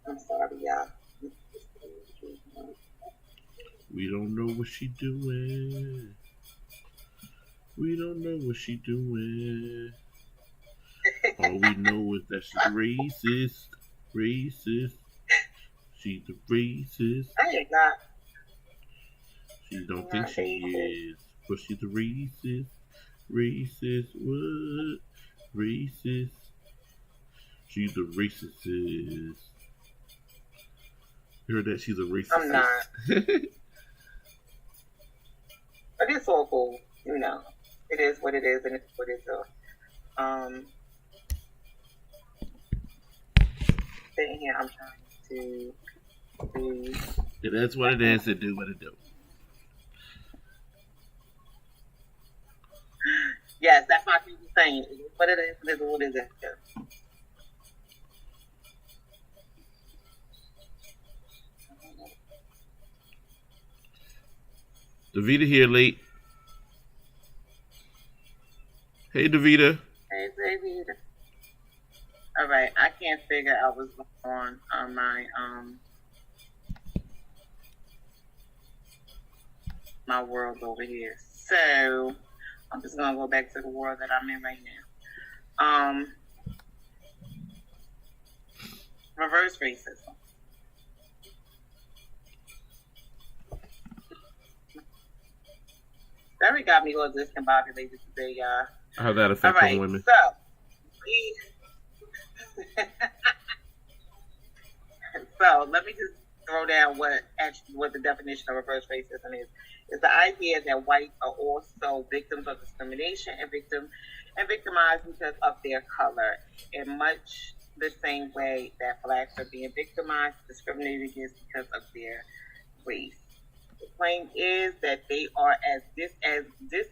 I'm sorry, y'all. We don't know what she doing. We don't know what she doing. All we know is that she's racist. Racist. She's a racist. I am not. She don't I'm think not she racist. is, but she's a racist. Racist. What? Racist. She's a racist. You heard that? She's a I'm racist. not. But it's all cool, you know. It is what it is, and it's what it is. Sitting here, I'm trying to be. It is what it is. It do what it do. Yes, that's my people saying. It is what it is, and it's what it is. Davita here late. Hey, Davita. Hey, baby. All right, I can't figure out what's going on my world over here. So I'm just gonna go back to the world that I'm in right now. Reverse racism. That got me all discombobulated today, y'all. How that affect on women? So let me just throw down what the definition of reverse racism is. It's the idea that whites are also victims of discrimination and victimized because of their color, in much the same way that blacks are being victimized, discriminated against because of their race. The claim is that they are as disadvantaged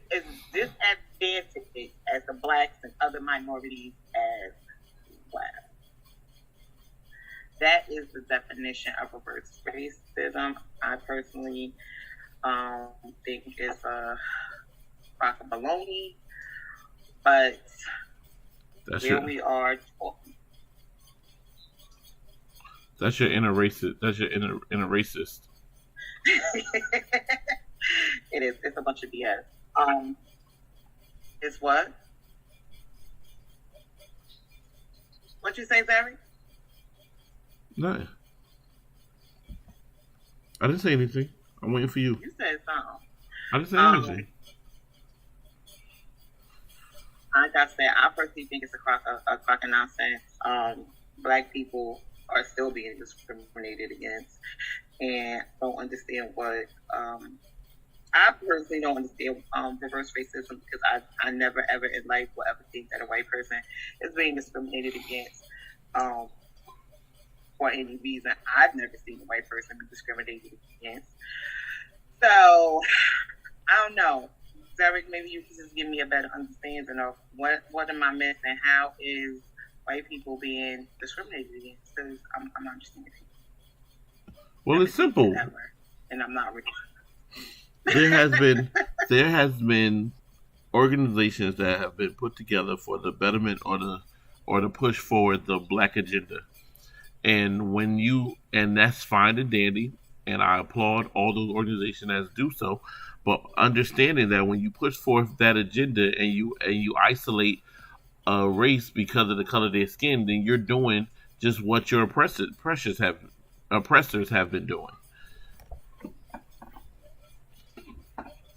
as the blacks and other minorities as well. That is the definition of reverse racism. I personally think it's a crock of baloney, but we are talking. That's your inner racist. That's your inner racist. It is. It's a bunch of BS. It's what? What you say, Barry? Nothing. I didn't say anything. I'm waiting for you. You said something. I didn't say anything. Like I said, I personally think it's a crock of nonsense. Black people are still being discriminated against, and don't understand what. I personally don't understand reverse racism because I never ever in life will ever think that a white person is being discriminated against for any reason. I've never seen a white person be discriminated against. So I don't know. Derek, maybe you can just give me a better understanding of what am I missing? How is white people being discriminated against? Because I'm not understanding. Well, it's simple. And I'm not really. There has been organizations that have been put together for the betterment or the push forward the black agenda. And that's fine and dandy, and I applaud all those organizations that do so. But understanding that when you push forth that agenda and you isolate a race because of the color of their skin, then you're doing just what your oppressors have been doing.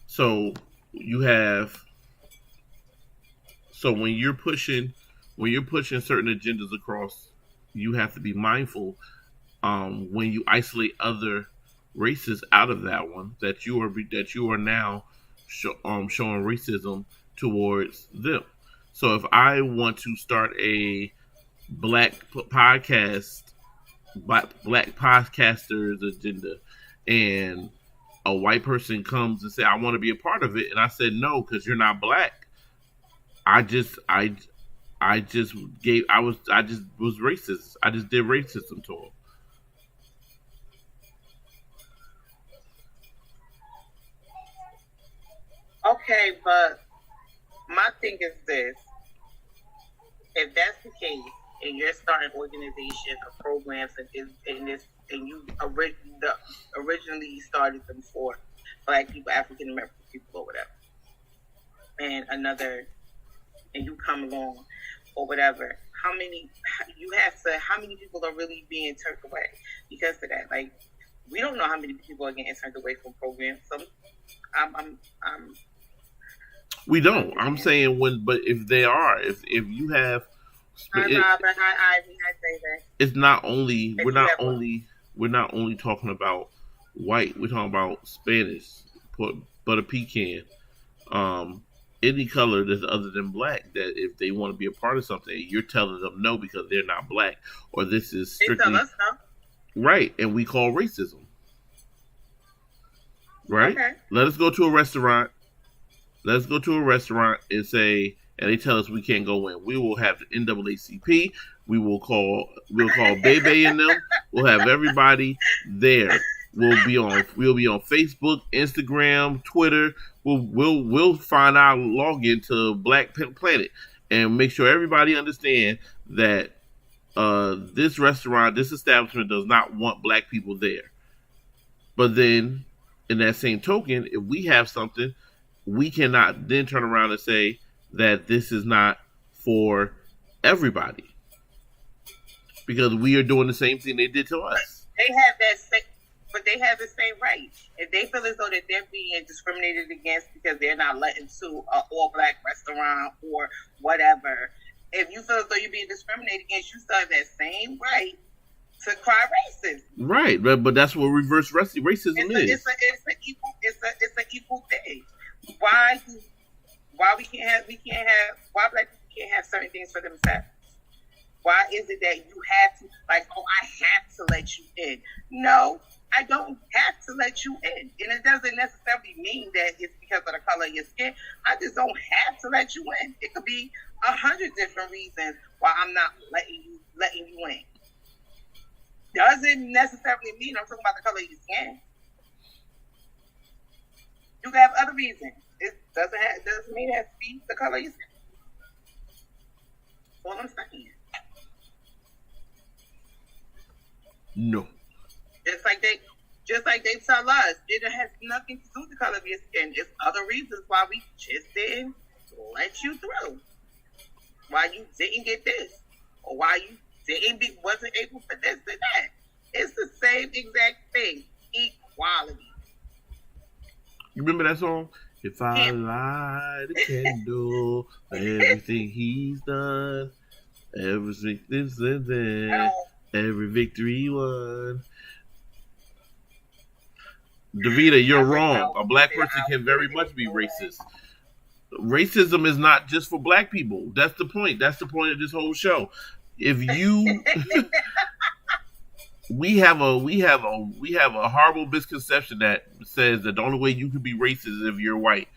So when you're pushing certain agendas across, you have to be mindful when you isolate other races out of that one that you are now showing racism towards them. So if I want to start a black podcasters agenda, and a white person comes and say I want to be a part of it, and I said no because you're not black, I just was racist. I just did racism to him. Okay, but my thing is this. If that's the case, and you're starting organizations or programs and you originally started them for Black people, African American people, or whatever, and you come along or whatever, how many people are really being turned away because of that? Like, we don't know how many people are getting turned away from programs. So we don't. I'm saying but if they are, if you have, it's not only we're not only talking about white. We're talking about Spanish, butter pecan, any color that's other than black. That if they want to be a part of something, you're telling them no because they're not black, or this is strictly they tell us no. Right, and we call racism. Right? Okay. Let us go to a restaurant. Let's go to a restaurant and say, and they tell us we can't go in. We will have the NAACP. We'll call Bebe and them. We'll have everybody there. We'll be on Facebook, Instagram, Twitter. We'll find our login to Black Planet and make sure everybody understand that this restaurant, this establishment does not want black people there. But then, in that same token, if we have something, we cannot then turn around and say that this is not for everybody. Because we are doing the same thing they did to us. They have they have the same right. If they feel as though that they're being discriminated against because they're not letting to an all-black restaurant or whatever, if you feel as though you're being discriminated against, you still have that same right to cry racist. Right, but that's what reverse racism is. It's an equal thing. Why black people can't have certain things for themselves? Why is it that you have to, like, oh, I have to let you in? No, I don't have to let you in. And it doesn't necessarily mean that it's because of the color of your skin. I just don't have to let you in. It could be 100 different reasons why I'm not letting you in. Doesn't necessarily mean I'm talking about the color of your skin. You can have other reasons. It doesn't mean it has to be the color of your skin. All I'm saying. No. Just like they tell us, it has nothing to do with the color of your skin. It's other reasons why we just didn't let you through. Why you didn't get this, or why you wasn't able for this and that. It's the same exact thing. Equality. You remember that song? If I light a candle for everything he's done, everything this and that, every victory won. Davida, you're wrong. A black person can very much be racist. Racism is not just for black people. That's the point. That's the point of this whole show. If you we have a horrible misconception that says that the only way you can be racist is if you're white.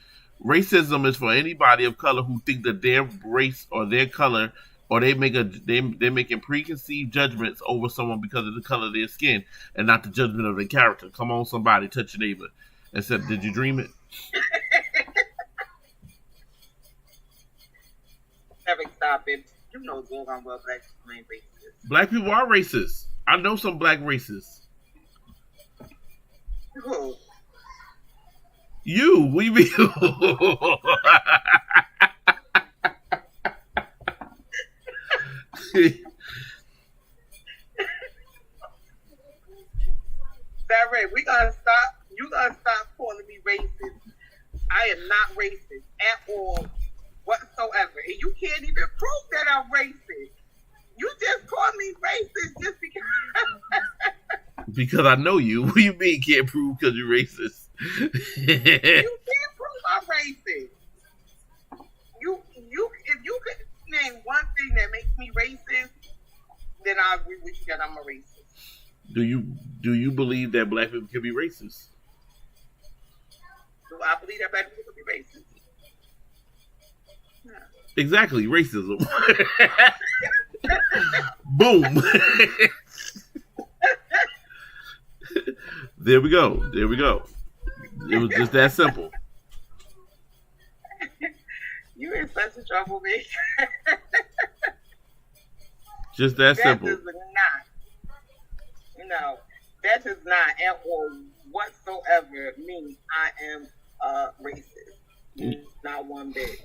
Racism is for anybody of color who think that their race or their color, or they're making preconceived judgments over someone because of the color of their skin and not the judgment of their character. Come on, somebody, touch your neighbor and say, "Did you dream it?" Never stop it. You know good on well black people ain't racist. Black people are racist. I know some black racists. Who? You. We be. Sarah, we gotta stop. You gotta stop calling me racist. I am not racist at all whatsoever, and you can't even prove that I'm racist. You just called me racist just because. Because I know you. What do you mean can't prove because you're racist? You can't prove I'm racist. If you could name one thing that makes me racist, then I agree with you that I'm a racist. Do you believe that black people can be racist? Do I believe that black people can be racist? No. Exactly, racism. Boom. There we go. It was just that simple. You in such a trouble, man. Just that That simple. does not, that does not at all whatsoever mean I am a racist. Not one bit.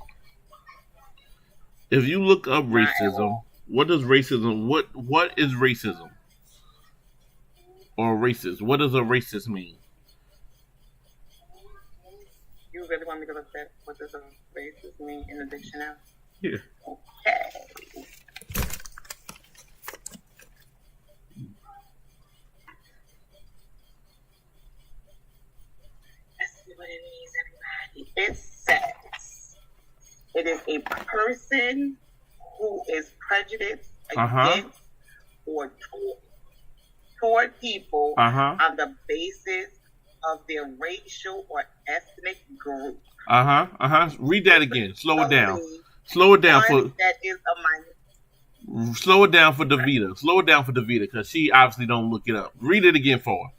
If you look up Not at racism, all. what does racism? What is racism or racist? What does a racist mean? You really want me to look at what does a racist mean in the dictionary? Yeah. Okay. Let's see what it means, everybody. It says it is a person who is prejudiced against or toward people on the basis of their racial or ethnic group. Read that again. Slow it down. Only Slow it down for. that is a minor. Slow it down for Davita. Slow it down for Davita because she obviously don't look it up. Read it again for her.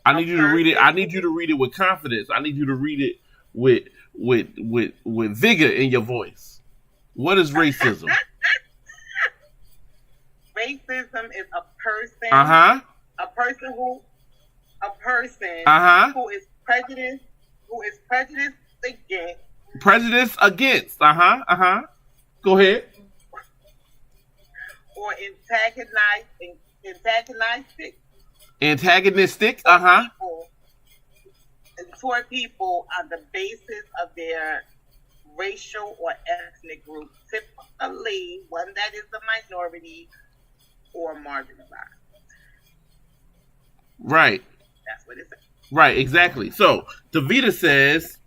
I need you to read it. I need you to read it with confidence. I need you to read it with vigor in your voice. What is racism? Racism is a person. A person who is prejudiced. Who is prejudiced against. Prejudice against. Go ahead. Or antagonistic. Antagonistic. Toward people on the basis of their racial or ethnic group, typically one that is a minority or marginalized. Right. That's what it says. Right, exactly. So Davita says,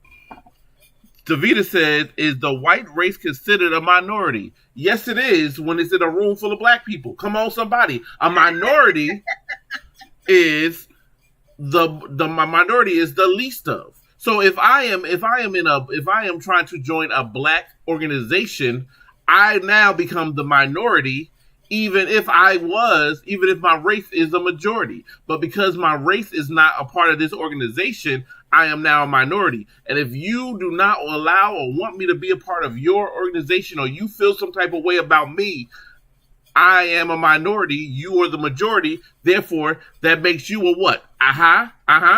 is the white race considered a minority? Yes, it is when it's in a room full of black people. Come on, somebody. A minority is the minority is the least of. So if I am trying to join a black organization, I now become the minority, even if my race is a majority. But because my race is not a part of this organization, I am now a minority. And if you do not allow or want me to be a part of your organization, or you feel some type of way about me, I am a minority, you are the majority, therefore that makes you a what?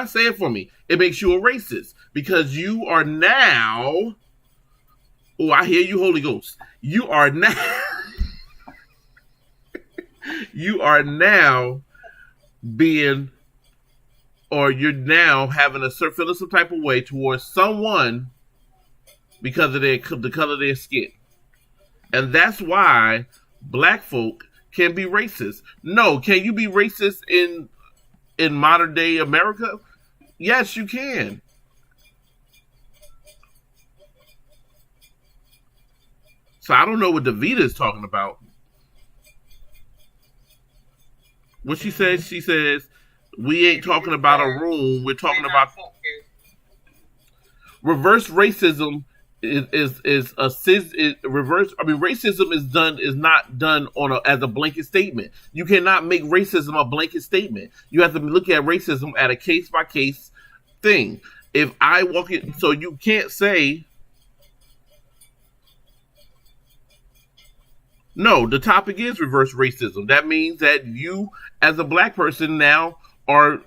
Say it for me. It makes you a racist because you are now, oh, I hear you, Holy Ghost. You are now being, or you're now having feeling some type of way towards someone because of the color of their skin. And that's why black folk can be racist. No, can you be racist in modern day America? Yes, you can. So I don't know what Davita is talking about. What she says, we ain't talking about a room. We're talking about reverse racism. Racism is not done as a blanket statement. You cannot make racism a blanket statement. You have to look at racism at a case by case thing. If I walk in, so you can't say no. The topic is reverse racism. That means that you, as a black person, now are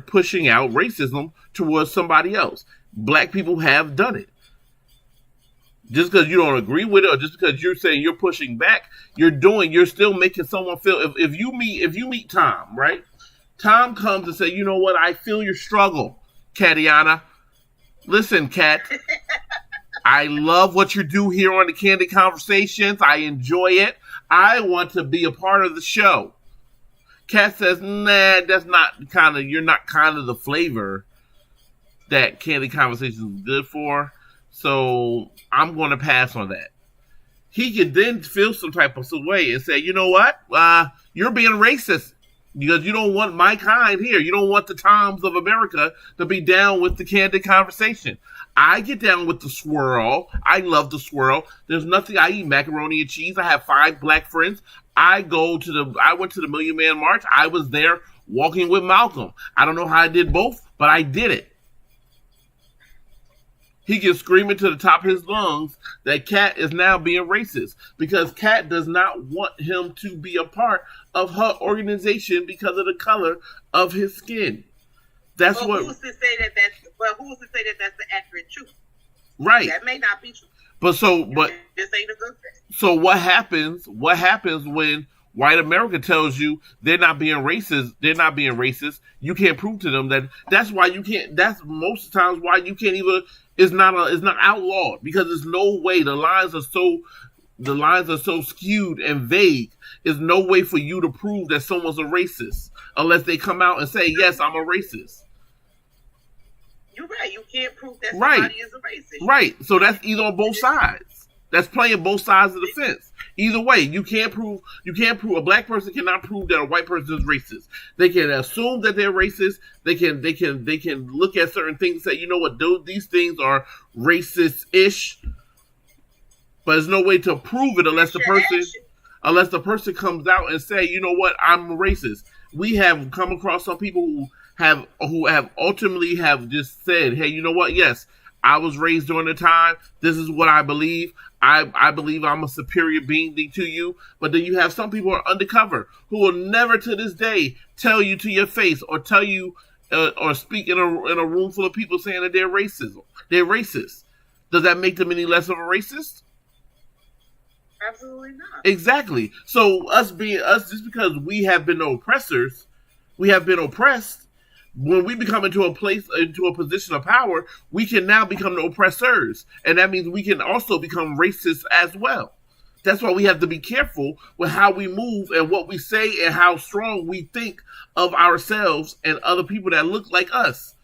pushing out racism towards somebody else. Black people have done it. Just because you don't agree with it, or just because you're saying you're pushing back, you're still making someone feel. If you meet Tom, right? Tom comes and say, you know what? I feel your struggle, Katiana. Listen, Kat, I love what you do here on the Kandid Konversations. I enjoy it. I want to be a part of the show. Kat says, nah, you're not kind of the flavor that Kandid Konversations is good for. So I'm going to pass on that. He could then feel some type of way and say, you know what? You're being racist because you don't want my kind here. You don't want the Toms of America to be down with the Kandid Konversation. I get down with the swirl. I love the swirl. There's nothing. I eat macaroni and cheese. I have 5 black friends. I went to the Million Man March. I was there walking with Malcolm. I don't know how I did both, but I did it. He can scream it to the top of his lungs that Kat is now being racist because Kat does not want him to be a part of her organization because of the color of his skin. That's but what. Who's to say that that's the accurate truth? Right. That may not be true. But this ain't a good thing. So what happens? What happens when white America tells you they're not being racist? They're not being racist. You can't prove to them that. That's why you can't. That's most of the times why you can't even. It's not outlawed because there's no way the lines are so skewed and vague. There's no way for you to prove that someone's a racist unless they come out and say, yes, I'm a racist. You're right. You can't prove that somebody is a racist. Right. So that's either on both sides. That's playing both sides of the fence. Either way, you can't prove a black person cannot prove that a white person is racist. They can assume that they're racist. They can look at certain things and say, you know what, these things are racist-ish. But there's no way to prove it unless the person comes out and say, you know what, I'm a racist. We have come across some people who have ultimately have just said, hey, you know what, yes, I was raised during the time. This is what I believe. I believe I'm a superior being to you. But then you have some people who are undercover who will never to this day tell you to your face or tell you or speak in a room full of people saying that they're racist. They're racist. Does that make them any less of a racist? Absolutely not. Exactly. So us just because we have been oppressors, we have been oppressed. When we become into a position of power, we can now become the oppressors. And that means we can also become racist as well. That's why we have to be careful with how we move and what we say and how strong we think of ourselves and other people that look like us.